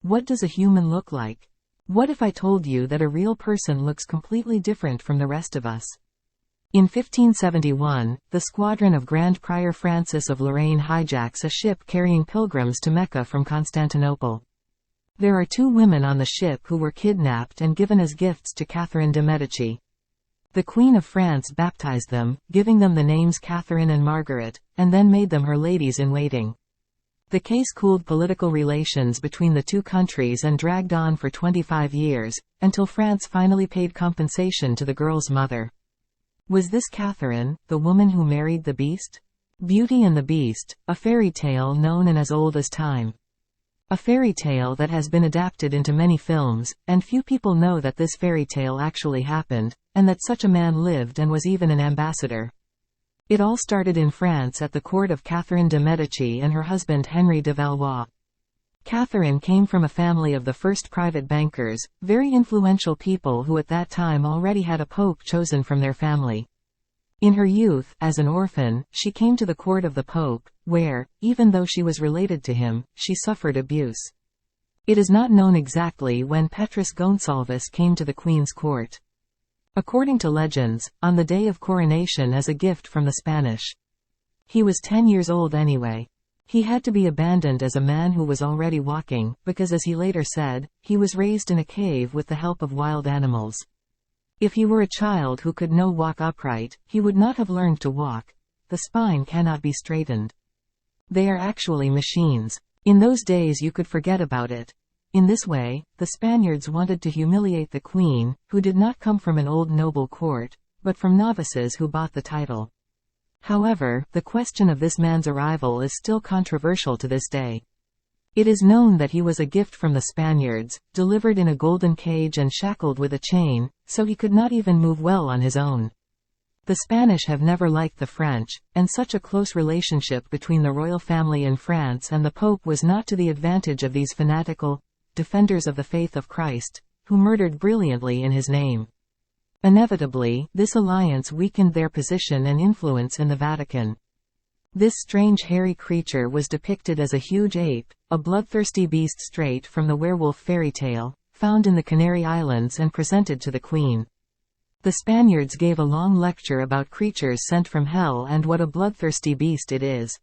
What does a human look like? What if I told you that a real person looks completely different from the rest of us? In 1571, the squadron of Grand Prior Francis of Lorraine hijacks a ship carrying pilgrims to Mecca from Constantinople. There are 2 women on the ship who were kidnapped and given as gifts to Catherine de Medici. The Queen of France baptized them, giving them the names Catherine and Margaret, and then made them her ladies-in-waiting. The case cooled political relations between the 2 countries and dragged on for 25 years, until France finally paid compensation to the girl's mother. Was this Catherine, the woman who married the Beast? Beauty and the Beast, a fairy tale known and as old as time. A fairy tale that has been adapted into many films, and few people know that this fairy tale actually happened, and that such a man lived and was even an ambassador. It all started in France at the court of Catherine de Medici and her husband Henry de Valois. Catherine came from a family of the first private bankers, very influential people who at that time already had a pope chosen from their family. In her youth, as an orphan, she came to the court of the pope, where, even though she was related to him, she suffered abuse. It is not known exactly when Pierre Gonzales came to the queen's court. According to legends, on the day of coronation as a gift from the Spanish. He was 10 years old anyway. He had to be abandoned as a man who was already walking, because as he later said, he was raised in a cave with the help of wild animals. If he were a child who could no walk upright, he would not have learned to walk. The spine cannot be straightened. They are actually machines. In those days you could forget about it. In this way, the Spaniards wanted to humiliate the queen, who did not come from an old noble court, but from novices who bought the title. However, the question of this man's arrival is still controversial to this day. It is known that he was a gift from the Spaniards, delivered in a golden cage and shackled with a chain, so he could not even move well on his own. The Spanish have never liked the French, and such a close relationship between the royal family in France and the Pope was not to the advantage of these fanatical defenders of the faith of Christ, who murdered brilliantly in his name. Inevitably, this alliance weakened their position and influence in the Vatican. This strange hairy creature was depicted as a huge ape, a bloodthirsty beast straight from the werewolf fairy tale, found in the Canary Islands and presented to the Queen. The Spaniards gave a long lecture about creatures sent from hell and what a bloodthirsty beast it is.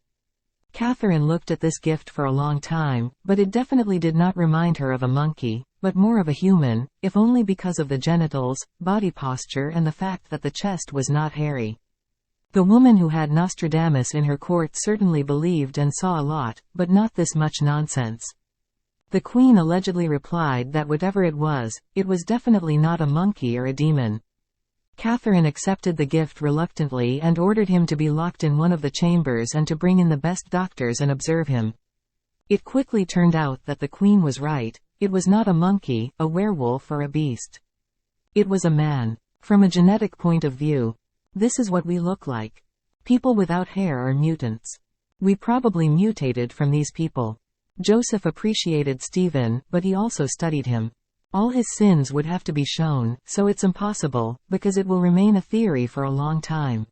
Catherine looked at this gift for a long time, but it definitely did not remind her of a monkey, but more of a human, if only because of the genitals, body posture and the fact that the chest was not hairy. The woman who had Nostradamus in her court certainly believed and saw a lot, but not this much nonsense. The Queen allegedly replied that whatever it was definitely not a monkey or a demon. Catherine accepted the gift reluctantly and ordered him to be locked in one of the chambers and to bring in the best doctors and observe him. It quickly turned out that the Queen was right. It was not a monkey, a werewolf or a beast. It was a man. From a genetic point of view, this is what we look like. People without hair are mutants. We probably mutated from these people. Joseph appreciated Stephen, but he also studied him. All his sins would have to be shown, so it's impossible, because it will remain a theory for a long time.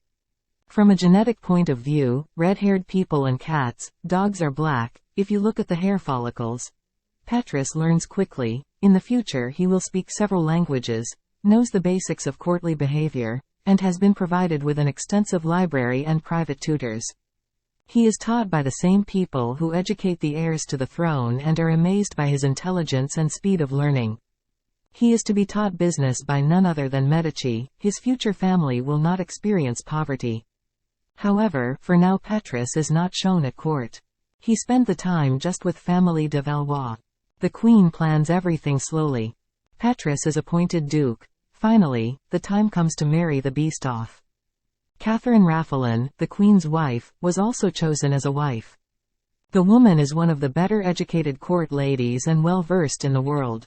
From a genetic point of view, red-haired people and cats, dogs are black. If you look at the hair follicles, Petrus learns quickly. In the future he will speak several languages, knows the basics of courtly behavior, and has been provided with an extensive library and private tutors. He is taught by the same people who educate the heirs to the throne and are amazed by his intelligence and speed of learning. He is to be taught business by none other than Medici. His future family will not experience poverty. However, for now Petrus is not shown at court. He spent the time just with family de Valois. The Queen plans everything slowly. Petrus is appointed duke. Finally, the time comes to marry the beast off. Catherine Raffaelin, the Queen's wife, was also chosen as a wife. The woman is one of the better educated court ladies and well versed in the world.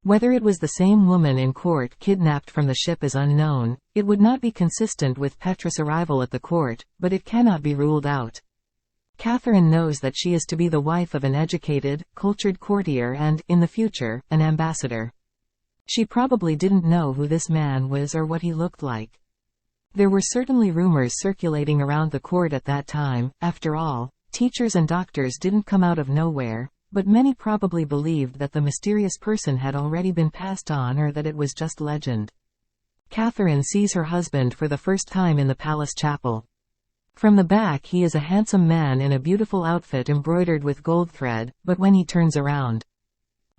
Whether it was the same woman in court kidnapped from the ship is unknown. It would not be consistent with Petrus' arrival at the court, but it cannot be ruled out. Catherine knows that she is to be the wife of an educated, cultured courtier and, in the future, an ambassador. She probably didn't know who this man was or what he looked like. There were certainly rumors circulating around the court at that time. After all, teachers and doctors didn't come out of nowhere. but many probably believed that the mysterious person had already been passed on or that it was just legend. Catherine sees her husband for the first time in the palace chapel. From the back he is a handsome man in a beautiful outfit embroidered with gold thread, but when he turns around,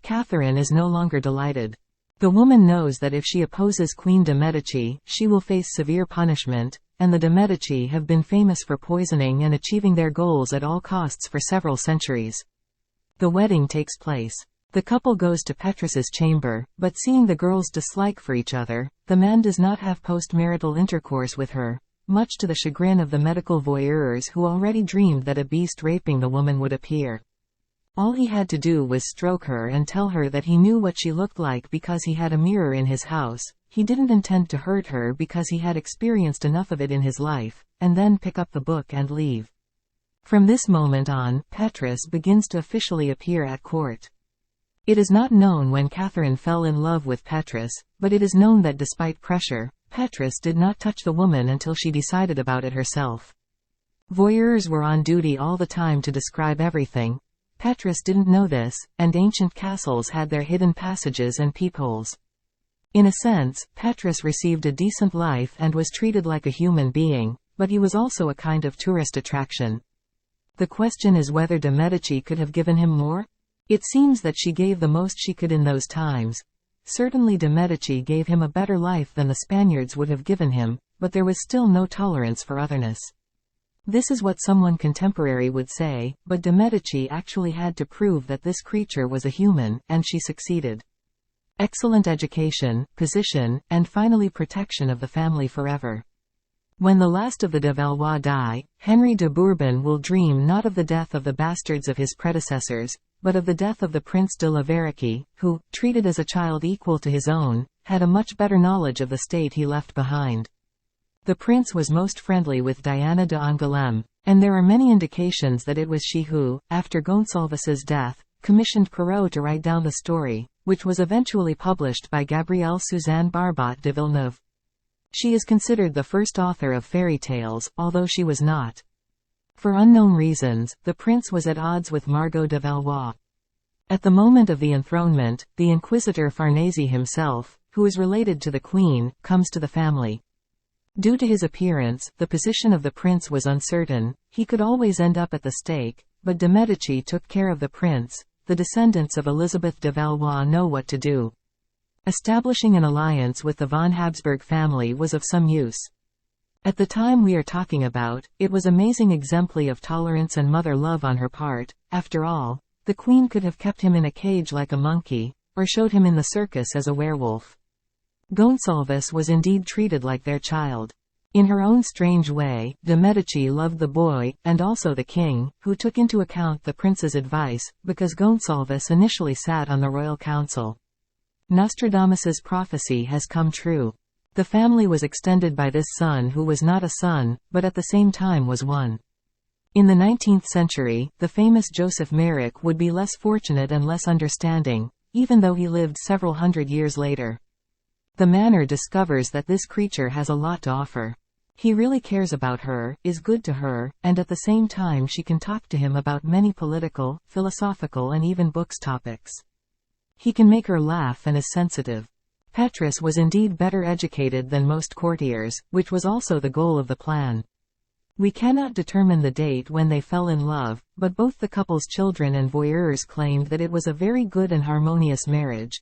Catherine is no longer delighted. The woman knows that if she opposes Queen de Medici, she will face severe punishment, and the de Medici have been famous for poisoning and achieving their goals at all costs for several centuries. The wedding takes place. The couple goes to Petrus's chamber, but seeing the girl's dislike for each other, the man does not have post-marital intercourse with her, much to the chagrin of the medical voyeurs who already dreamed that a beast raping the woman would appear. All he had to do was stroke her and tell her that he knew what she looked like because he had a mirror in his house. He didn't intend to hurt her because he had experienced enough of it in his life, and then pick up the book and leave. From this moment on, Petrus begins to officially appear at court. It is not known when Catherine fell in love with Petrus, but it is known that despite pressure, Petrus did not touch the woman until she decided about it herself. Voyeurs were on duty all the time to describe everything. Petrus didn't know this, and ancient castles had their hidden passages and peepholes. In a sense, Petrus received a decent life and was treated like a human being, but he was also a kind of tourist attraction. The question is whether de Medici could have given him more? It seems that she gave the most she could in those times. Certainly de Medici gave him a better life than the Spaniards would have given him, but there was still no tolerance for otherness. This is what someone contemporary would say, but de Medici actually had to prove that this creature was a human, and she succeeded. Excellent education, position, and finally protection of the family forever. When the last of the de Valois die, Henry de Bourbon will dream not of the death of the bastards of his predecessors, but of the death of the Prince de la Verecchie, who, treated as a child equal to his own, had a much better knowledge of the state he left behind. The prince was most friendly with Diana de Angloume, and there are many indications that it was she who, after Gonsalves's death, commissioned Perrault to write down the story, which was eventually published by Gabrielle Suzanne Barbat de Villeneuve. She is considered the first author of fairy tales, although she was not. For unknown reasons, the prince was at odds with Margot de Valois. At the moment of the enthronement, the Inquisitor Farnese himself, who is related to the queen, comes to the family. Due to his appearance, the position of the prince was uncertain. He could always end up at the stake, but de Medici took care of the prince. The descendants of Elizabeth de Valois know what to do. Establishing an alliance with the von Habsburg family was of some use. At the time we are talking about, it was amazing exemplary of tolerance and mother love on her part. After all, the queen could have kept him in a cage like a monkey, or showed him in the circus as a werewolf. Gonsalves was indeed treated like their child. In her own strange way, de Medici loved the boy, and also the king, who took into account the prince's advice, because Gonsalves initially sat on the royal council. Nostradamus's prophecy has come true. The family was extended by this son who was not a son, but at the same time was one. In the 19th century, the famous Joseph Merrick would be less fortunate and less understanding, even though he lived several hundred years later. The manor discovers that this creature has a lot to offer. He really cares about her, is good to her, and at the same time she can talk to him about many political, philosophical and even books topics. He can make her laugh and is sensitive. Petrus was indeed better educated than most courtiers, which was also the goal of the plan. We cannot determine the date when they fell in love, but both the couple's children and voyeurs claimed that it was a very good and harmonious marriage.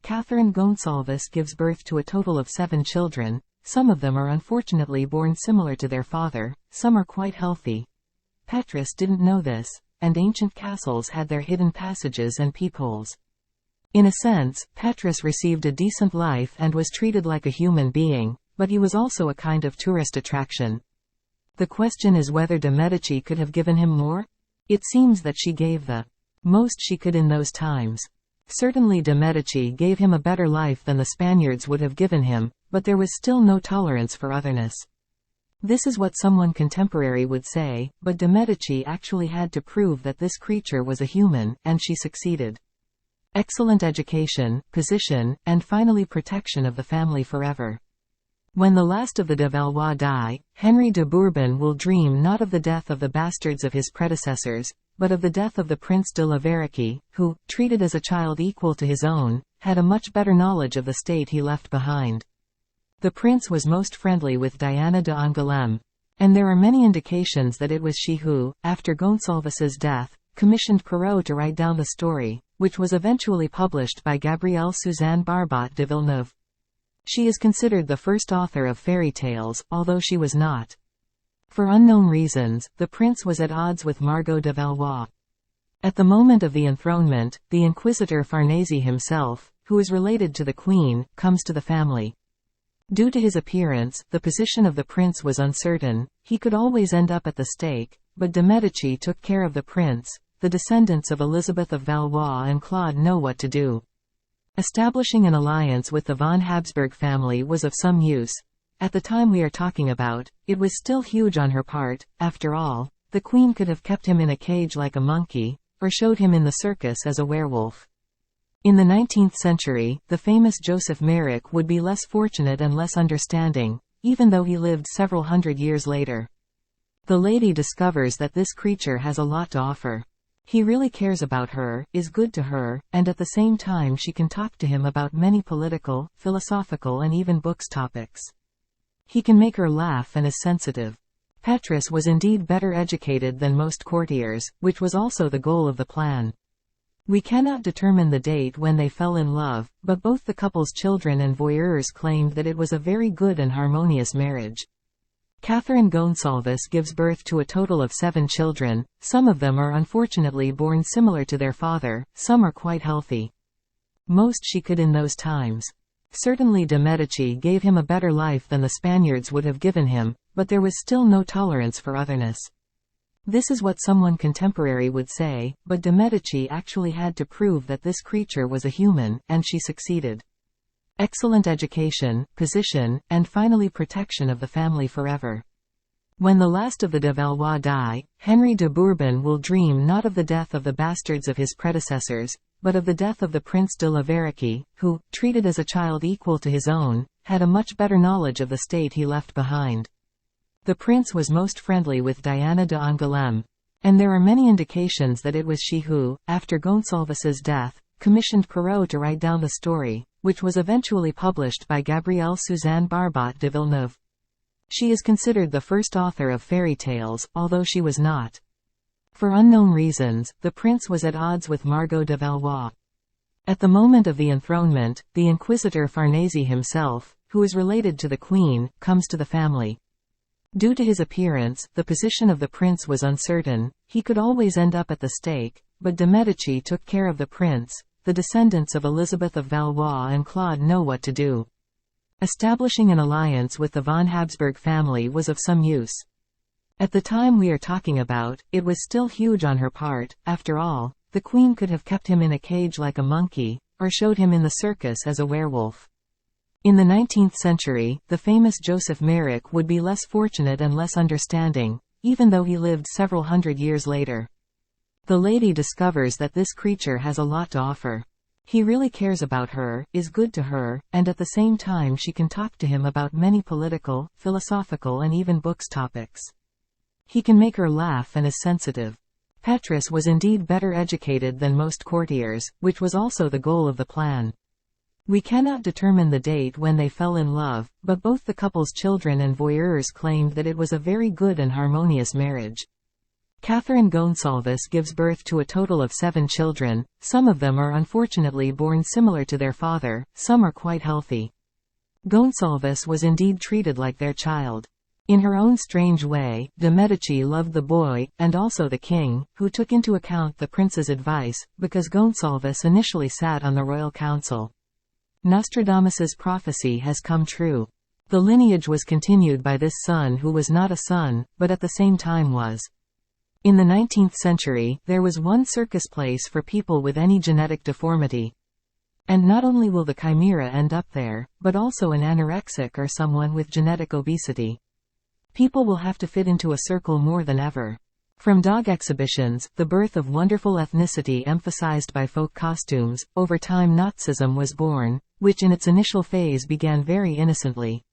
Catherine Gonsalves gives birth to a total of 7 children. Some of them are unfortunately born similar to their father, some are quite healthy. Petrus didn't know this, and ancient castles had their hidden passages and peepholes. In a sense, Petrus received a decent life and was treated like a human being, but he was also a kind of tourist attraction. The question is whether de Medici could have given him more? It seems that she gave the most she could in those times. Certainly de Medici gave him a better life than the Spaniards would have given him, but there was still no tolerance for otherness. This is what someone contemporary would say, but de Medici actually had to prove that this creature was a human, and she succeeded. Excellent education, position, and finally protection of the family forever. When the last of the de Valois die, Henry de Bourbon will dream not of the death of the bastards of his predecessors, but of the death of the Prince de la Verecchie, who, treated as a child equal to his own, had a much better knowledge of the state he left behind. The prince was most friendly with Diana de Angloume, and there are many indications that it was she who, after Gonsalves's death, commissioned Perrault to write down the story, which was eventually published by Gabrielle Suzanne Barbat de Villeneuve. She is considered the first author of fairy tales, although she was not. For unknown reasons, the prince was at odds with Margot de Valois. At the moment of the enthronement, the Inquisitor Farnese himself, who is related to the Queen, comes to the family. Due to his appearance, the position of the prince was uncertain. He could always end up at the stake, but de Medici took care of the prince. The descendants of Elizabeth of Valois and Claude know what to do. Establishing an alliance with the von Habsburg family was of some use. At the time we are talking about, it was still huge on her part. After all, the queen could have kept him in a cage like a monkey, or showed him in the circus as a werewolf. In the 19th century, the famous Joseph Merrick would be less fortunate and less understanding, even though he lived several hundred years later. The lady discovers that this creature has a lot to offer. He really cares about her, is good to her, and at the same time she can talk to him about many political, philosophical and even books topics. He can make her laugh and is sensitive. Petrus was indeed better educated than most courtiers, which was also the goal of the plan. We cannot determine the date when they fell in love, but both the couple's children and voyeurs claimed that it was a very good and harmonious marriage. Catherine Gonsalves gives birth to a total of 7 children. Some of them are unfortunately born similar to their father, some are quite healthy. Most she could in those times. Certainly de Medici gave him a better life than the Spaniards would have given him, but there was still no tolerance for otherness. This is what someone contemporary would say, but de Medici actually had to prove that this creature was a human, and she succeeded. Excellent education, position, and finally protection of the family forever. When the last of the de Valois die, Henry de Bourbon will dream not of the death of the bastards of his predecessors, but of the death of the Prince de la Verecchie, who, treated as a child equal to his own, had a much better knowledge of the state he left behind. The prince was most friendly with Diana de Angloume, and there are many indications that it was she who, after Gonsalves's death, commissioned Perrault to write down the story, which was eventually published by Gabrielle Suzanne Barbat de Villeneuve. She is considered the first author of fairy tales, although she was not. For unknown reasons, the prince was at odds with Margot de Valois. At the moment of the enthronement, the Inquisitor Farnese himself, who is related to the Queen, comes to the family. Due to his appearance, the position of the prince was uncertain. He could always end up at the stake, but de Medici took care of the prince. The descendants of Elizabeth of Valois and Claude know what to do. Establishing an alliance with the von Habsburg family was of some use. At the time we are talking about, it was still huge on her part. After all, the queen could have kept him in a cage like a monkey, or showed him in the circus as a werewolf. In the 19th century, the famous Joseph Merrick would be less fortunate and less understanding, even though he lived several hundred years later. The lady discovers that this creature has a lot to offer. He really cares about her, is good to her, and at the same time she can talk to him about many political, philosophical and even books topics. He can make her laugh and is sensitive. Petrus was indeed better educated than most courtiers, which was also the goal of the plan. We cannot determine the date when they fell in love, but both the couple's children and voyeurs claimed that it was a very good and harmonious marriage. Catherine Gonsalves gives birth to a total of 7 children. Some of them are unfortunately born similar to their father, some are quite healthy. Gonsalves was indeed treated like their child. In her own strange way, de Medici loved the boy, and also the king, who took into account the prince's advice, because Gonsalves initially sat on the royal council. Nostradamus's prophecy has come true. The lineage was continued by this son who was not a son, but at the same time was. In the 19th century, there was one circus place for people with any genetic deformity. And not only will the chimera end up there, but also an anorexic or someone with genetic obesity. People will have to fit into a circle more than ever. From dog exhibitions, the birth of wonderful ethnicity emphasized by folk costumes, over time Nazism was born, which in its initial phase began very innocently.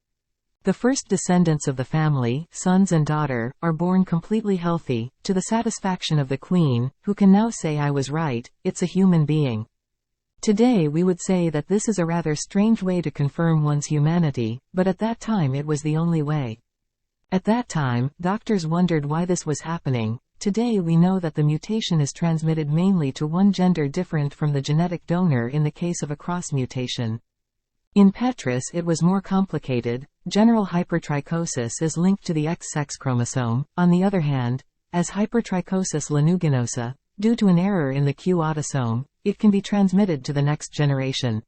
The first descendants of the family, sons and daughter, are born completely healthy, to the satisfaction of the queen, who can now say I was right, it's a human being. Today we would say that this is a rather strange way to confirm one's humanity, but at that time it was the only way. At that time, doctors wondered why this was happening. Today we know that the mutation is transmitted mainly to one gender different from the genetic donor in the case of a cross mutation. In Petrus it was more complicated. General hypertrichosis is linked to the X sex chromosome, on the other hand, as hypertrichosis lanuginosa, due to an error in the Q autosome, it can be transmitted to the next generation.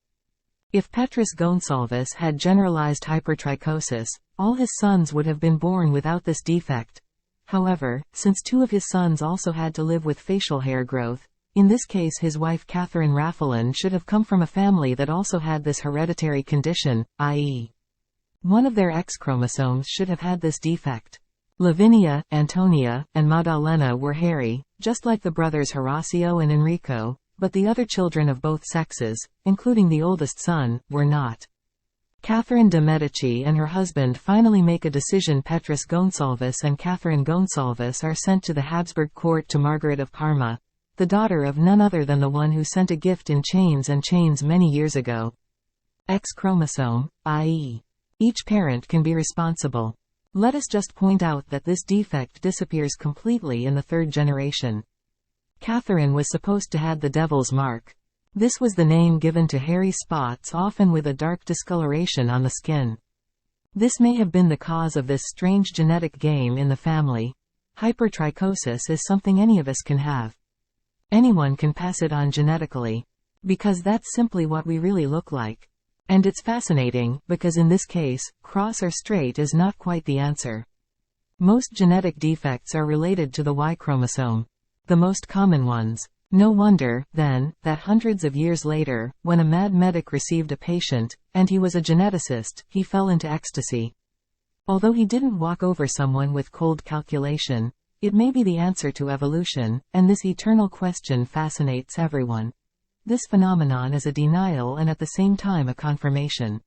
If Petrus Gonçalves had generalized hypertrichosis, all his sons would have been born without this defect. However, since two of his sons also had to live with facial hair growth, in this case his wife Catherine Raphaelin should have come from a family that also had this hereditary condition, i.e. one of their X chromosomes should have had this defect. Lavinia, Antonia, and Maddalena were hairy, just like the brothers Horacio and Enrico, but the other children of both sexes, including the oldest son, were not. Catherine de Medici and her husband finally make a decision. Petrus Gonçalves and Catherine Gonçalves are sent to the Habsburg court to Margaret of Parma, the daughter of none other than the one who sent a gift in chains and chains many years ago. X chromosome, i.e. each parent can be responsible. Let us just point out that this defect disappears completely in the third generation. Catherine was supposed to have the devil's mark. This was the name given to hairy spots, often with a dark discoloration on the skin. This may have been the cause of this strange genetic game in the family. Hypertrichosis is something any of us can have. Anyone can pass it on genetically. Because that's simply what we really look like. And it's fascinating, because in this case, cross or straight is not quite the answer. Most genetic defects are related to the Y chromosome. The most common ones. No wonder, then, that hundreds of years later, when a mad medic received a patient, and he was a geneticist, he fell into ecstasy. Although he didn't walk over someone with cold calculation, it may be the answer to evolution, and this eternal question fascinates everyone. This phenomenon is a denial and at the same time a confirmation.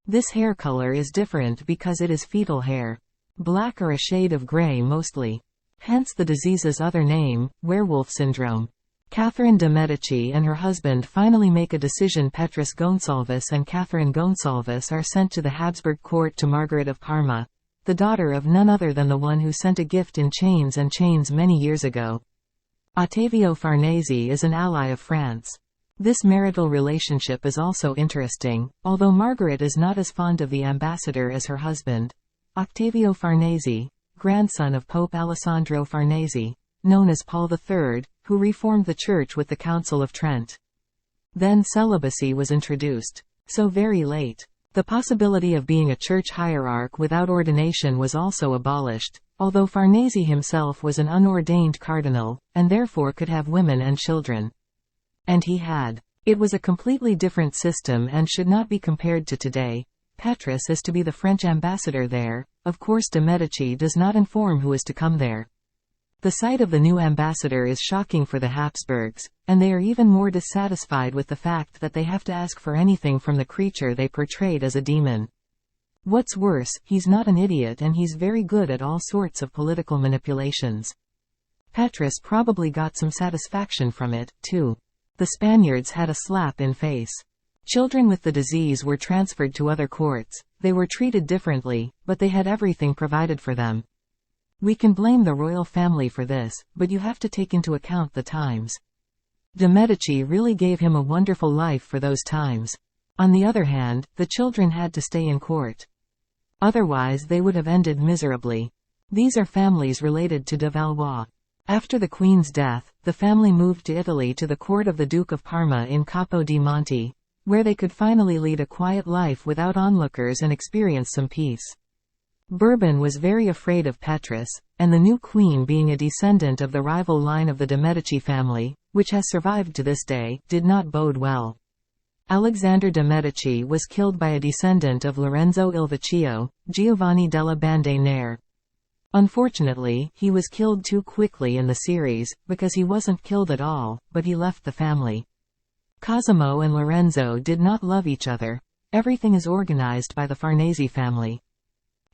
This hair color is different because it is fetal hair. Black or a shade of gray mostly. Hence the disease's other name, werewolf syndrome. Catherine de Medici and her husband finally make a decision. Petrus Gonçalves and Catherine Gonçalves are sent to the Habsburg court to Margaret of Parma, the daughter of none other than the one who sent a gift in chains and chains many years ago. Ottavio Farnese is an ally of France. This marital relationship is also interesting, although Margaret is not as fond of the ambassador as her husband. Ottavio Farnese, grandson of Pope Alessandro Farnese, known as Paul III, who reformed the Church with the Council of Trent. Then celibacy was introduced. So very late. The possibility of being a church hierarch without ordination was also abolished, although Farnese himself was an unordained cardinal, and therefore could have women and children. And he had. It was a completely different system and should not be compared to today. Petrus is to be the French ambassador there. Of course de Medici does not inform who is to come there. The sight of the new ambassador is shocking for the Habsburgs, and they are even more dissatisfied with the fact that they have to ask for anything from the creature they portrayed as a demon. What's worse, he's not an idiot and he's very good at all sorts of political manipulations. Petrus probably got some satisfaction from it, too. The Spaniards had a slap in face. Children with the disease were transferred to other courts. They were treated differently, but they had everything provided for them. We can blame the royal family for this, but you have to take into account the times. De Medici really gave him a wonderful life for those times. On the other hand, the children had to stay in court. Otherwise they would have ended miserably. These are families related to de Valois. After the Queen's death, the family moved to Italy to the court of the Duke of Parma in Capo di Monte, where they could finally lead a quiet life without onlookers and experience some peace. Bourbon was very afraid of Petrus, and the new queen, being a descendant of the rival line of the de Medici family, which has survived to this day, did not bode well. Alexander de Medici was killed by a descendant of Lorenzo il Vecchio, Giovanni della Bande Nere. Unfortunately, he was killed too quickly in the series, because he wasn't killed at all, but he left the family. Cosimo and Lorenzo did not love each other. Everything is organized by the Farnese family.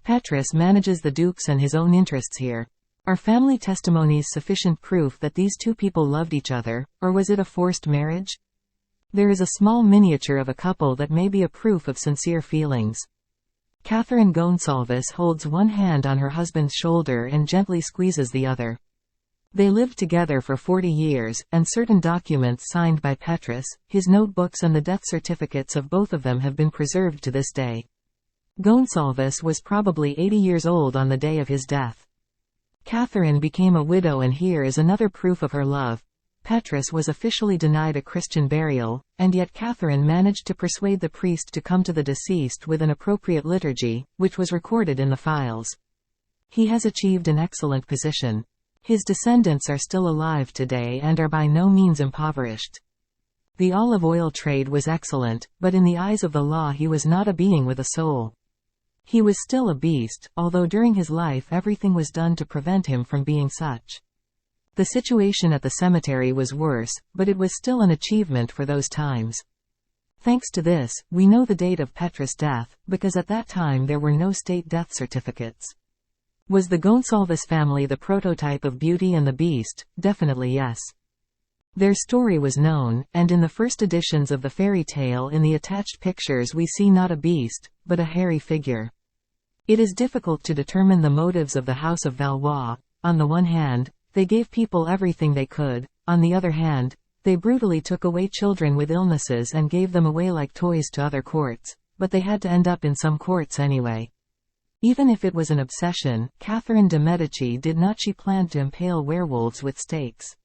Petrus manages the dukes and his own interests here. Are family testimonies sufficient proof that these two people loved each other, or was it a forced marriage? There is a small miniature of a couple that may be a proof of sincere feelings. Catherine Gonzales holds one hand on her husband's shoulder and gently squeezes the other. They lived together for 40 years, and certain documents signed by Petrus, his notebooks and the death certificates of both of them have been preserved to this day. Gonzales was probably 80 years old on the day of his death. Catherine became a widow, and here is another proof of her love. Petrus was officially denied a Christian burial, and yet Catherine managed to persuade the priest to come to the deceased with an appropriate liturgy, which was recorded in the files. He has achieved an excellent position. His descendants are still alive today and are by no means impoverished. The olive oil trade was excellent, but in the eyes of the law he was not a being with a soul. He was still a beast, although during his life everything was done to prevent him from being such. The situation at the cemetery was worse, but it was still an achievement for those times. Thanks to this, we know the date of Petrus' death, because at that time there were no state death certificates. Was the Gonzales family the prototype of Beauty and the Beast? Definitely yes. Their story was known, and in the first editions of the fairy tale in the attached pictures we see not a beast, but a hairy figure. It is difficult to determine the motives of the House of Valois. On the one hand, they gave people everything they could; on the other hand, they brutally took away children with illnesses and gave them away like toys to other courts, but they had to end up in some courts anyway. Even if it was an obsession, Catherine de Medici did not. She planned to impale werewolves with stakes.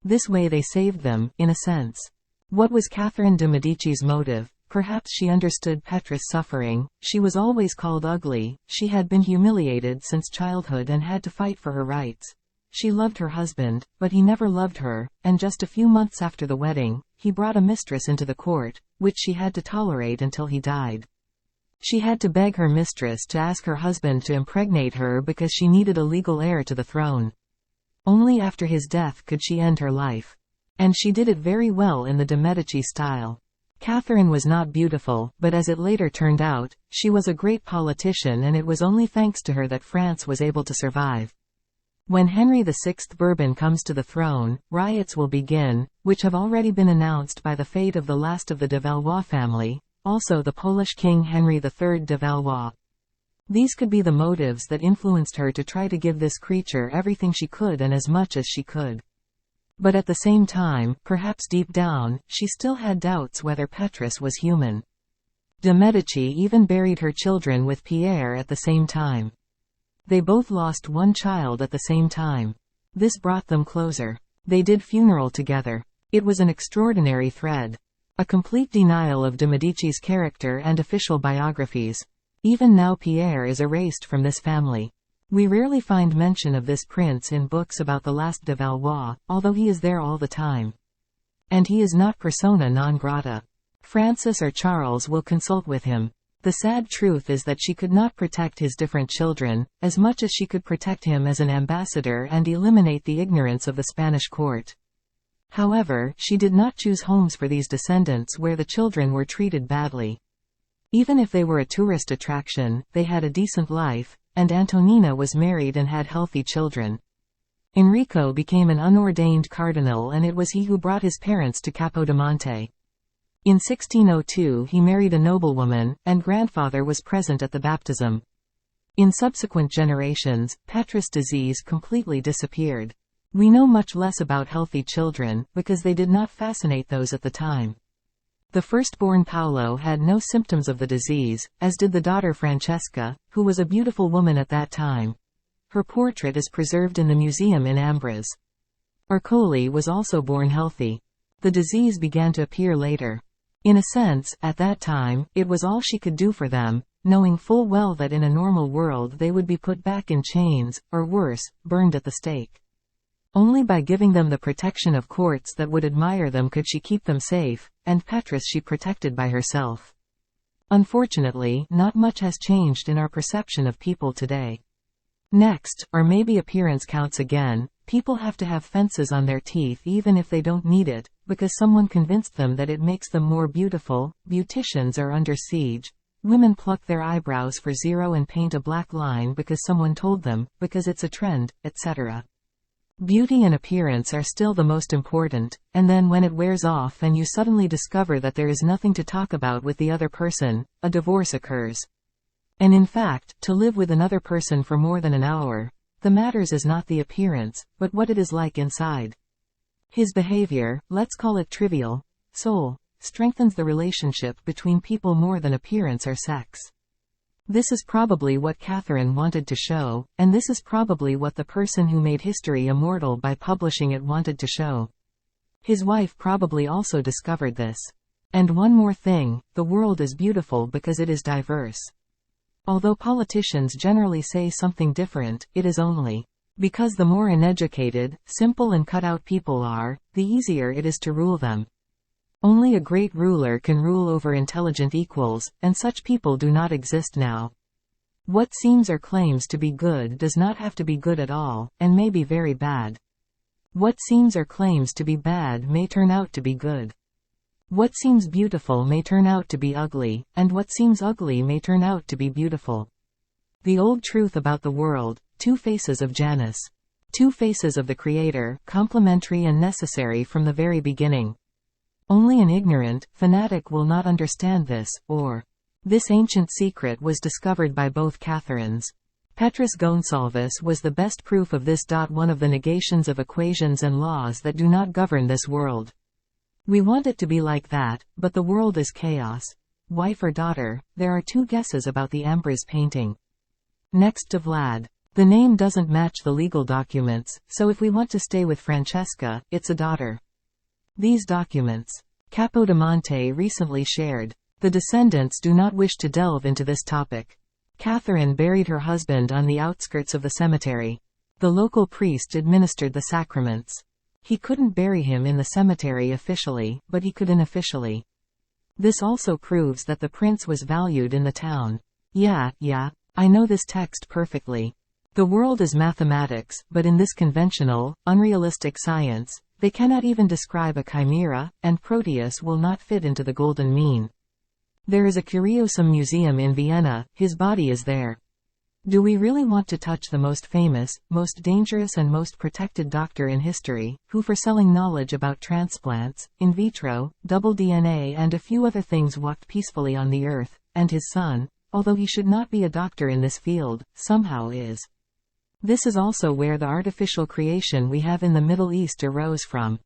This way they saved them, in a sense. What was Catherine de Medici's motive? Perhaps she understood Petrus' suffering. She was always called ugly, she had been humiliated since childhood and had to fight for her rights. She loved her husband, but he never loved her, and just a few months after the wedding, he brought a mistress into the court, which she had to tolerate until he died. She had to beg her mistress to ask her husband to impregnate her because she needed a legal heir to the throne. Only after his death could she end her life. And she did it very well in the de Medici style. Catherine was not beautiful, but as it later turned out, she was a great politician, and it was only thanks to her that France was able to survive. When Henry VI Bourbon comes to the throne, riots will begin, which have already been announced by the fate of the last of the de Valois family, also the Polish King Henry III de Valois. These could be the motives that influenced her to try to give this creature everything she could and as much as she could. But at the same time, perhaps deep down, she still had doubts whether Petrus was human. De Medici even buried her children with Pierre at the same time. They both lost one child at the same time. This brought them closer. They did funeral together. It was an extraordinary thread. A complete denial of de Medici's character and official biographies. Even now Pierre is erased from this family. We rarely find mention of this prince in books about the last de Valois, although he is there all the time. And he is not persona non grata. Francis or Charles will consult with him. The sad truth is that she could not protect his different children, as much as she could protect him as an ambassador and eliminate the ignorance of the Spanish court. However, she did not choose homes for these descendants where the children were treated badly. Even if they were a tourist attraction, they had a decent life, and Antonina was married and had healthy children. Enrico became an unordained cardinal, and it was he who brought his parents to Capodimonte. In 1602 he married a noblewoman, and grandfather was present at the baptism. In subsequent generations, Petrus' disease completely disappeared. We know much less about healthy children, because they did not fascinate those at the time. The firstborn Paolo had no symptoms of the disease, as did the daughter Francesca, who was a beautiful woman at that time. Her portrait is preserved in the museum in Ambras. Ercole was also born healthy. The disease began to appear later. In a sense, at that time, it was all she could do for them, knowing full well that in a normal world they would be put back in chains, or worse, burned at the stake. Only by giving them the protection of courts that would admire them could she keep them safe, and Petrus she protected by herself. Unfortunately, not much has changed in our perception of people today. Next, or maybe appearance counts again, people have to have fences on their teeth even if they don't need it, because someone convinced them that it makes them more beautiful. Beauticians are under siege. Women pluck their eyebrows for zero and paint a black line because someone told them, because it's a trend, etc. Beauty and appearance are still the most important, and then when it wears off and you suddenly discover that there is nothing to talk about with the other person, a divorce occurs. And in fact, to live with another person for more than an hour, the matters is not the appearance, but what it is like inside. His behavior, let's call it trivial, soul, strengthens the relationship between people more than appearance or sex. This is probably what Catherine wanted to show, and this is probably what the person who made history immortal by publishing it wanted to show. His wife probably also discovered this. And one more thing, the world is beautiful because it is diverse. Although politicians generally say something different, it is only because the more uneducated, simple and cut-out people are, the easier it is to rule them. Only a great ruler can rule over intelligent equals, and such people do not exist now. What seems or claims to be good does not have to be good at all, and may be very bad. What seems or claims to be bad may turn out to be good. What seems beautiful may turn out to be ugly, and what seems ugly may turn out to be beautiful. The old truth about the world, two faces of Janus. Two faces of the Creator, complementary and necessary from the very beginning. Only an ignorant, fanatic will not understand this, or this ancient secret was discovered by both Catherines. Pierre Gonzales was the best proof of this. One of the negations of equations and laws that do not govern this world. We want it to be like that, but the world is chaos. Wife or daughter, there are two guesses about the Ambras painting. Next to Vlad. The name doesn't match the legal documents, so if we want to stay with Francesca, it's a daughter. These documents. Capodimonte recently shared. The descendants do not wish to delve into this topic. Catherine buried her husband on the outskirts of the cemetery. The local priest administered the sacraments. He couldn't bury him in the cemetery officially, but he could unofficially. This also proves that the prince was valued in the town. Yeah, I know this text perfectly. The world is mathematics, but in this conventional, unrealistic science, they cannot even describe a chimera, and Proteus will not fit into the golden mean. There is a Curiosum museum in Vienna, his body is there. Do we really want to touch the most famous, most dangerous and most protected doctor in history, who for selling knowledge about transplants, in vitro, double DNA and a few other things walked peacefully on the earth, and his son, although he should not be a doctor in this field, somehow is. This is also where the artificial creation we have in the Middle East arose from.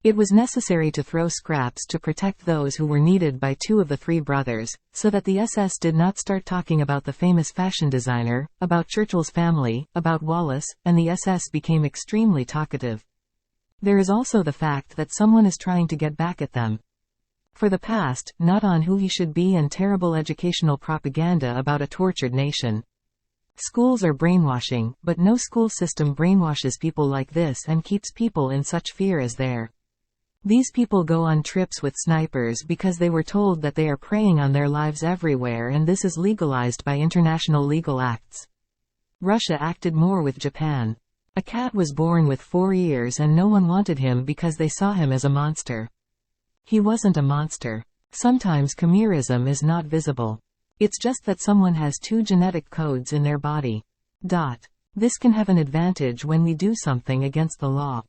It was necessary to throw scraps to protect those who were needed by two of the three brothers, so that the SS did not start talking about the famous fashion designer, about Churchill's family, about Wallace, and the SS became extremely talkative. There is also the fact that someone is trying to get back at them. For the past, not on who he should be, and terrible educational propaganda about a tortured nation. Schools are brainwashing, but no school system brainwashes people like this and keeps people in such fear as there. These people go on trips with snipers because they were told that they are preying on their lives everywhere, and this is legalized by international legal acts. Russia acted more with Japan. A cat was born with 4 ears and no one wanted him because they saw him as a monster. He wasn't a monster. Sometimes chimerism is not visible. It's just that someone has two genetic codes in their body. This can have an advantage when we do something against the law.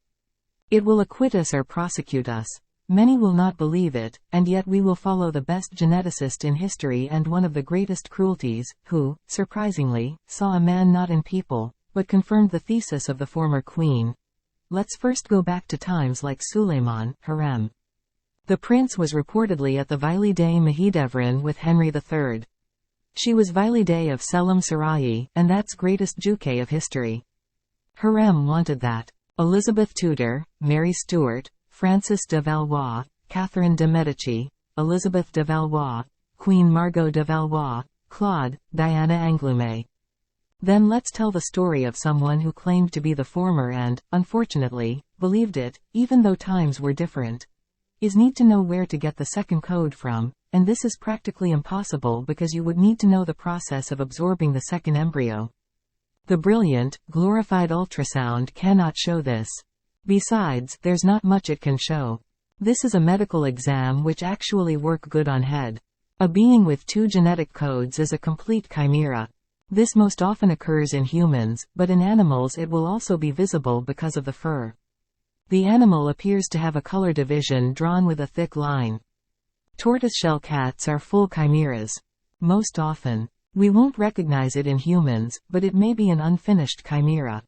It will acquit us or prosecute us. Many will not believe it, and yet we will follow the best geneticist in history and one of the greatest cruelties, who, surprisingly, saw a man not in people, but confirmed the thesis of the former queen. Let's first go back to times like Suleiman, harem. The prince was reportedly at the Valide Mahidevran with Henry III. She was Valide of Selim Sarayi, and that's greatest Juke of history. Harem wanted that. Elizabeth Tudor, Mary Stuart, Frances de Valois, Catherine de Medici, Elizabeth de Valois, Queen Margot de Valois, Claude, Diana Angloume. Then let's tell the story of someone who claimed to be the former and, unfortunately, believed it, even though times were different. Is need to know where to get the second code from, and this is practically impossible because you would need to know the process of absorbing the second embryo. The brilliant, glorified ultrasound cannot show this. Besides, there's not much it can show. This is a medical exam which actually work good on head. A being with two genetic codes is a complete chimera. This most often occurs in humans, but in animals it will also be visible because of the fur. The animal appears to have a color division drawn with a thick line. Tortoiseshell cats are full chimeras. Most often, we won't recognize it in humans, but it may be an unfinished chimera.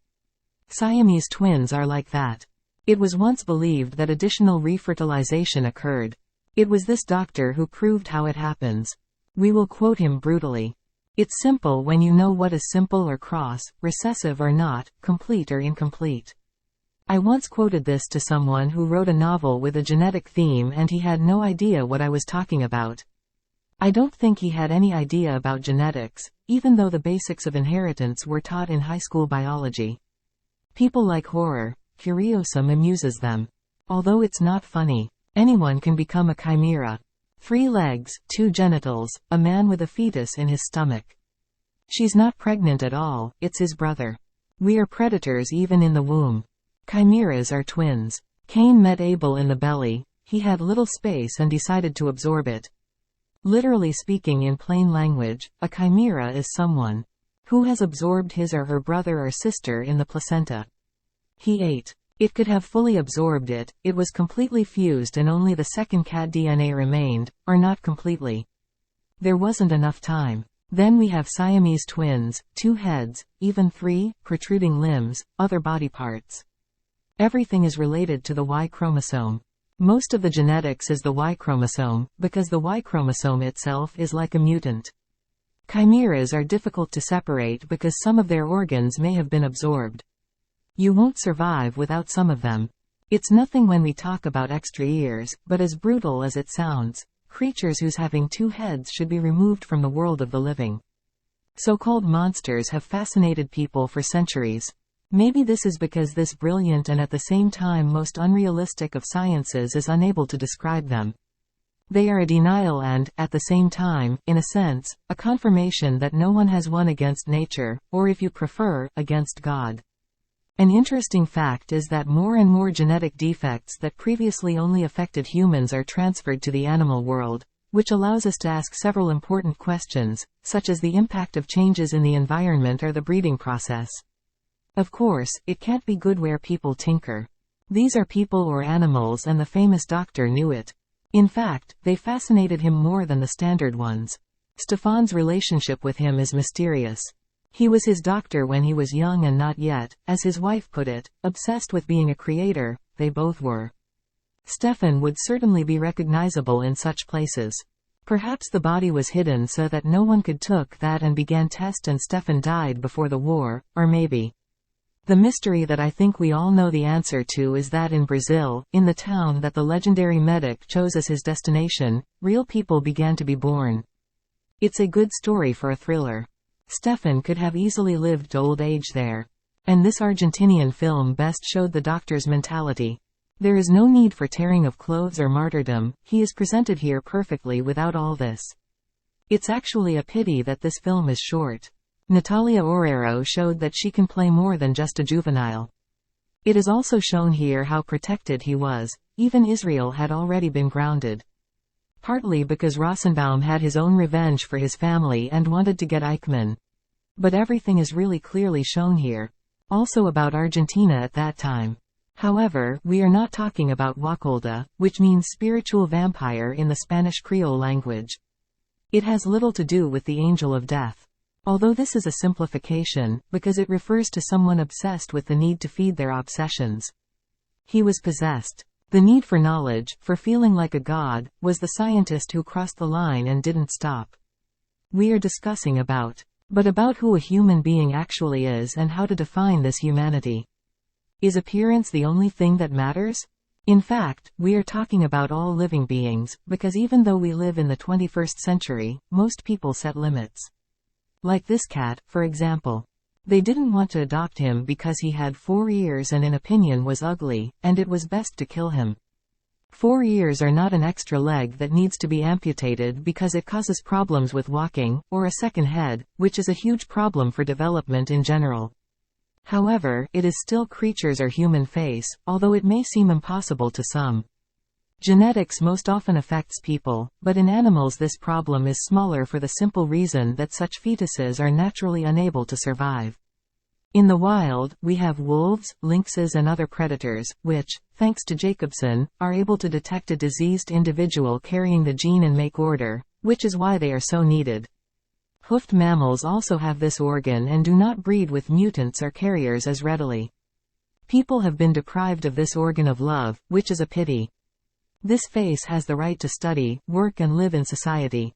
Siamese twins are like that. It was once believed that additional refertilization occurred. It was this doctor who proved how it happens. We will quote him brutally. It's simple when you know what is simple or cross, recessive or not, complete or incomplete. I once quoted this to someone who wrote a novel with a genetic theme and he had no idea what I was talking about. I don't think he had any idea about genetics, even though the basics of inheritance were taught in high school biology. People like horror. Curiosum amuses them. Although it's not funny. Anyone can become a chimera. 3 legs, 2 genitals, a man with a fetus in his stomach. She's not pregnant at all, it's his brother. We are predators even in the womb. Chimeras are twins. Cain met Abel in the belly, he had little space and decided to absorb it. Literally speaking in plain language, a chimera is someone who has absorbed his or her brother or sister in the placenta. He ate. It could have fully absorbed it, it was completely fused and only the second cat DNA remained, or not completely. There wasn't enough time. Then we have Siamese twins, 2 heads, even 3, protruding limbs, other body parts. Everything is related to the Y chromosome. Most of the genetics is the Y chromosome, because the Y chromosome itself is like a mutant. Chimeras are difficult to separate because some of their organs may have been absorbed. You won't survive without some of them. It's nothing when we talk about extra ears, but as brutal as it sounds, creatures whose having 2 heads should be removed from the world of the living. So-called monsters have fascinated people for centuries. Maybe this is because this brilliant and at the same time most unrealistic of sciences is unable to describe them. They are a denial and, at the same time, in a sense, a confirmation that no one has won against nature, or if you prefer, against God. An interesting fact is that more and more genetic defects that previously only affected humans are transferred to the animal world, which allows us to ask several important questions, such as the impact of changes in the environment or the breeding process. Of course, it can't be good where people tinker. These are people or animals and the famous doctor knew it. In fact, they fascinated him more than the standard ones. Stephan's relationship with him is mysterious. He was his doctor when he was young and not yet, as his wife put it, obsessed with being a creator. They both were. Stephan would certainly be recognizable in such places. Perhaps the body was hidden so that no one could took that and began test and Stephan died before the war, or maybe. The mystery that I think we all know the answer to is that in Brazil, in the town that the legendary medic chose as his destination, real people began to be born. It's a good story for a thriller. Stephan could have easily lived to old age there. And this Argentinian film best showed the doctor's mentality. There is no need for tearing of clothes or martyrdom, he is presented here perfectly without all this. It's actually a pity that this film is short. Natalia Oreiro showed that she can play more than just a juvenile. It is also shown here how protected he was, even Israel had already been grounded. Partly because Rosenbaum had his own revenge for his family and wanted to get Eichmann. But everything is really clearly shown here. Also about Argentina at that time. However, we are not talking about Wacholda, which means spiritual vampire in the Spanish Creole language. It has little to do with the angel of death. Although this is a simplification, because it refers to someone obsessed with the need to feed their obsessions. He was possessed. The need for knowledge, for feeling like a god, was the scientist who crossed the line and didn't stop. We are discussing about who a human being actually is and how to define this humanity. Is appearance the only thing that matters? In fact, we are talking about all living beings, because even though we live in the 21st century, most people set limits. Like this cat, for example. They didn't want to adopt him because he had 4 ears and in opinion was ugly, and it was best to kill him. 4 ears are not an extra leg that needs to be amputated because it causes problems with walking, or a second head, which is a huge problem for development in general. However, it is still creatures or human face, although it may seem impossible to some. Genetics most often affects people, but in animals this problem is smaller for the simple reason that such fetuses are naturally unable to survive. In the wild, we have wolves, lynxes and other predators, which, thanks to Jacobson, are able to detect a diseased individual carrying the gene and make order, which is why they are so needed. Hoofed mammals also have this organ and do not breed with mutants or carriers as readily. People have been deprived of this organ of love, which is a pity. This face has the right to study, work and live in society.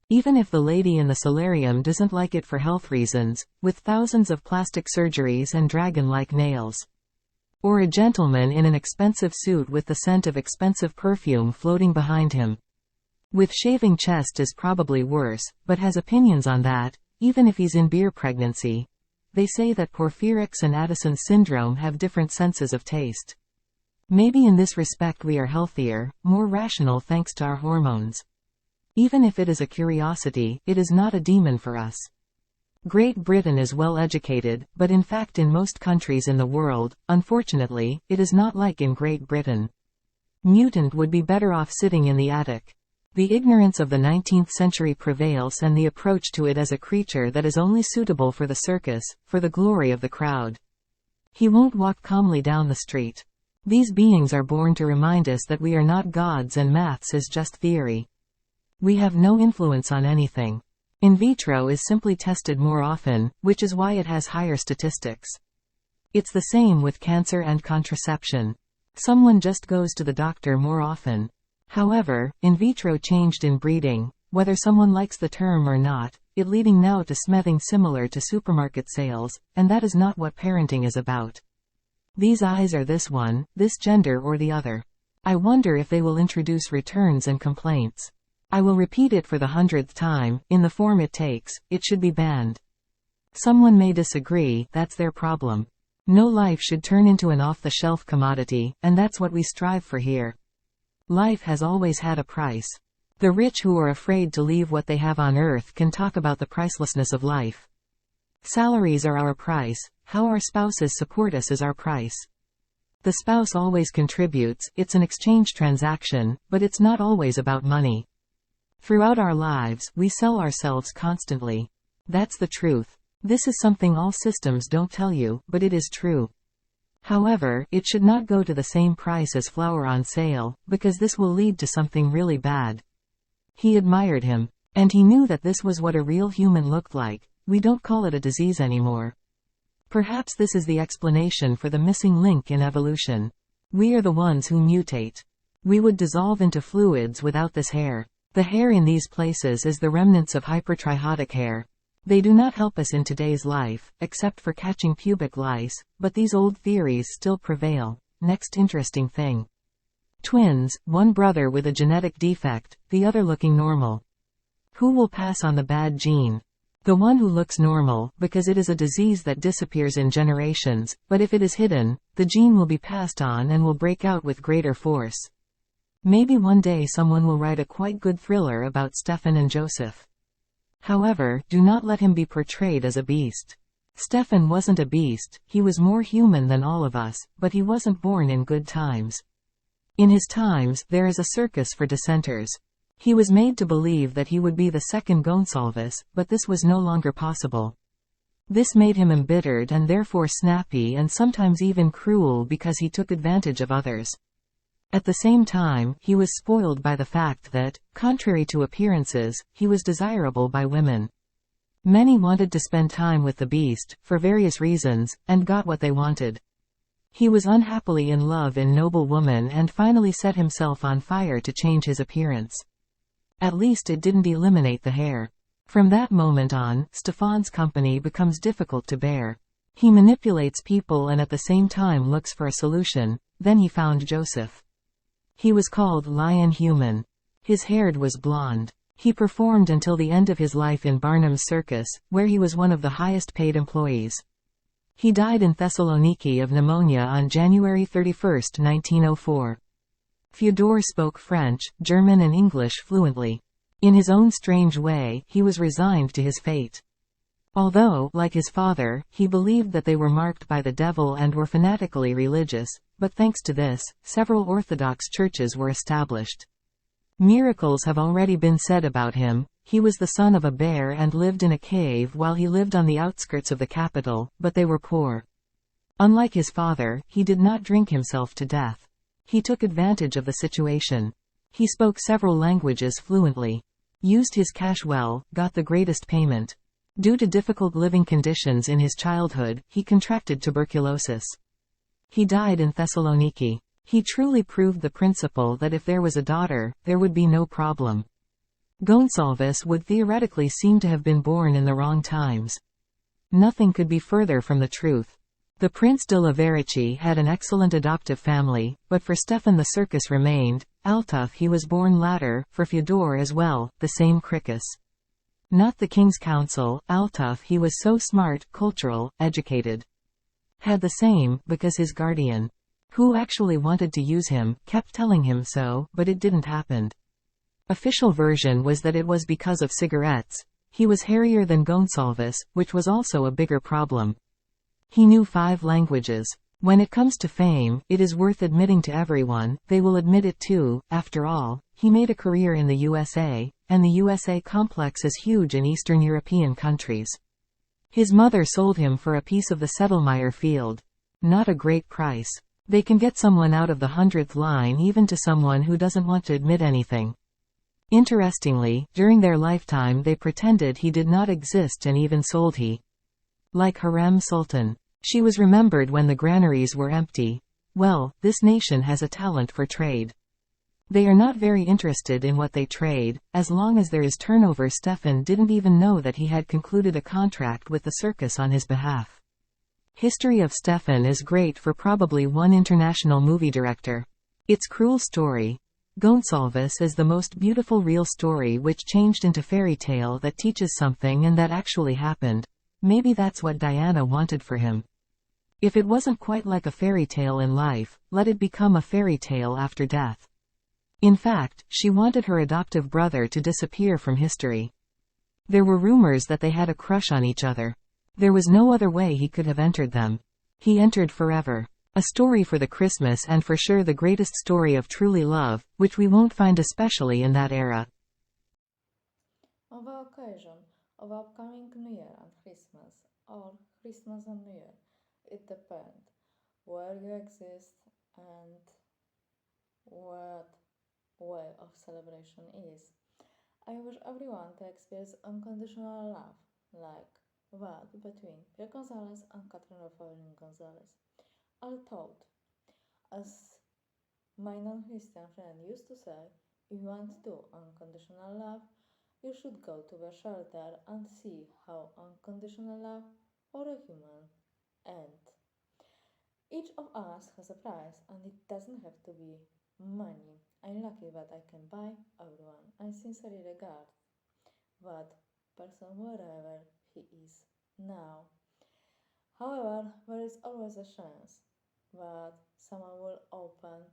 Even if the lady in the solarium doesn't like it for health reasons, with thousands of plastic surgeries and dragon-like nails. Or a gentleman in an expensive suit with the scent of expensive perfume floating behind him. With shaving chest is probably worse, but has opinions on that, even if he's in beer pregnancy. They say that Porphyrics and Addison's syndrome have different senses of taste. Maybe in this respect we are healthier, more rational thanks to our hormones. Even if it is a curiosity, it is not a demon for us. Great Britain is well educated, but in fact in most countries in the world, unfortunately, it is not like in Great Britain. Mutant would be better off sitting in the attic. The ignorance of the 19th century prevails and the approach to it as a creature that is only suitable for the circus, for the glory of the crowd. He won't walk calmly down the street. These beings are born to remind us that we are not gods and maths is just theory. We have no influence on anything. In vitro is simply tested more often, which is why it has higher statistics. It's the same with cancer and contraception. Someone just goes to the doctor more often. However, in vitro changed in breeding, whether someone likes the term or not, it leading now to smething similar to supermarket sales, and that is not what parenting is about. These eyes are this one, this gender or the other. I wonder if they will introduce returns and complaints. I will repeat it for the 100th time, in the form it takes, it should be banned. Someone may disagree, that's their problem. No life should turn into an off-the-shelf commodity, and that's what we strive for here. Life has always had a price. The rich who are afraid to leave what they have on earth can talk about the pricelessness of life. Salaries are our price, how our spouses support us is our price. The spouse always contributes, it's an exchange transaction, but it's not always about money. Throughout our lives, we sell ourselves constantly. That's the truth. This is something all systems don't tell you, but it is true. However, it should not go to the same price as flour on sale, because this will lead to something really bad. He admired him. And he knew that this was what a real human looked like. We don't call it a disease anymore. Perhaps this is the explanation for the missing link in evolution. We are the ones who mutate. We would dissolve into fluids without this hair. The hair in these places is the remnants of hypertrichotic hair. They do not help us in today's life, except for catching pubic lice, but these old theories still prevail. Next interesting thing. Twins, one brother with a genetic defect, the other looking normal. Who will pass on the bad gene? The one who looks normal, because it is a disease that disappears in generations, but if it is hidden, the gene will be passed on and will break out with greater force. Maybe one day someone will write a quite good thriller about Stefan and Joseph. However, do not let him be portrayed as a beast. Stefan wasn't a beast, he was more human than all of us, but he wasn't born in good times. In his times, there is a circus for dissenters. He was made to believe that he would be the second Gonsalves, but this was no longer possible. This made him embittered and therefore snappy and sometimes even cruel because he took advantage of others. At the same time, he was spoiled by the fact that, contrary to appearances, he was desirable by women. Many wanted to spend time with the beast, for various reasons, and got what they wanted. He was unhappily in love in noble woman and finally set himself on fire to change his appearance. At least it didn't eliminate the hair. From that moment on, Stefan's company becomes difficult to bear. He manipulates people and at the same time looks for a solution. Then he found Joseph. He was called Lion Human. His hair was blonde. He performed until the end of his life in Barnum's Circus, where he was one of the highest paid employees. He died in Thessaloniki of pneumonia on January 31, 1904. Fyodor spoke French, German and English fluently. In his own strange way, he was resigned to his fate. Although, like his father, he believed that they were marked by the devil and were fanatically religious, but thanks to this, several Orthodox churches were established. Miracles have already been said about him. He was the son of a bear and lived in a cave while he lived on the outskirts of the capital, but they were poor. Unlike his father, he did not drink himself to death. He took advantage of the situation. He spoke several languages fluently. Used his cash well, got the greatest payment. Due to difficult living conditions in his childhood, he contracted tuberculosis. He died in Thessaloniki. He truly proved the principle that if there was a daughter, there would be no problem. Gonsalves would theoretically seem to have been born in the wrong times. Nothing could be further from the truth. The Prince de la Verecchie had an excellent adoptive family, but for Stefan the circus remained. Altuf he was born latter, for Fyodor as well, the same Cricus. Not the king's counsel, Altuf he was so smart, cultural, educated. Had the same, because his guardian, who actually wanted to use him, kept telling him so, but it didn't happen. Official version was that it was because of cigarettes. He was hairier than Gonsalves, which was also a bigger problem. He knew 5 languages. When it comes to fame, it is worth admitting to everyone, they will admit it too. After all, he made a career in the USA, and the USA complex is huge in Eastern European countries. His mother sold him for a piece of the Sedlmayr field. Not a great price. They can get someone out of the 100th line even to someone who doesn't want to admit anything. Interestingly, during their lifetime they pretended he did not exist and even sold he. Like Harem Sultan. She was remembered when the granaries were empty. Well, this nation has a talent for trade. They are not very interested in what they trade, as long as there is turnover. Stefan didn't even know that he had concluded a contract with the circus on his behalf. History of Stefan is great for probably one international movie director. It's cruel story. Gonsalves is the most beautiful real story which changed into fairy tale that teaches something and that actually happened. Maybe that's what Diana wanted for him. If it wasn't quite like a fairy tale in life, let it become a fairy tale after death. In fact, she wanted her adoptive brother to disappear from history. There were rumors that they had a crush on each other. There was no other way he could have entered them. He entered forever. A story for the Christmas and for sure the greatest story of truly love, which we won't find especially in that era. On the occasion of upcoming New Year and Christmas, or Christmas and New Year, it depends where you exist and what way of celebration is. I wish everyone to experience unconditional love, like that between Pierre Gonzales and Catherine de Gonzales. Although, as my non-Christian friend used to say, if you want to unconditional love, you should go to the shelter and see how unconditional love for a human ends. Each of us has a price, and it doesn't have to be money. I'm lucky that I can buy everyone. I sincerely regard that person wherever he is now. However, there is always a chance that someone will open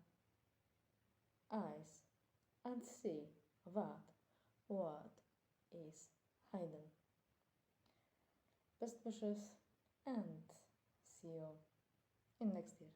eyes and see that what is hidden. Best wishes and see you in next year.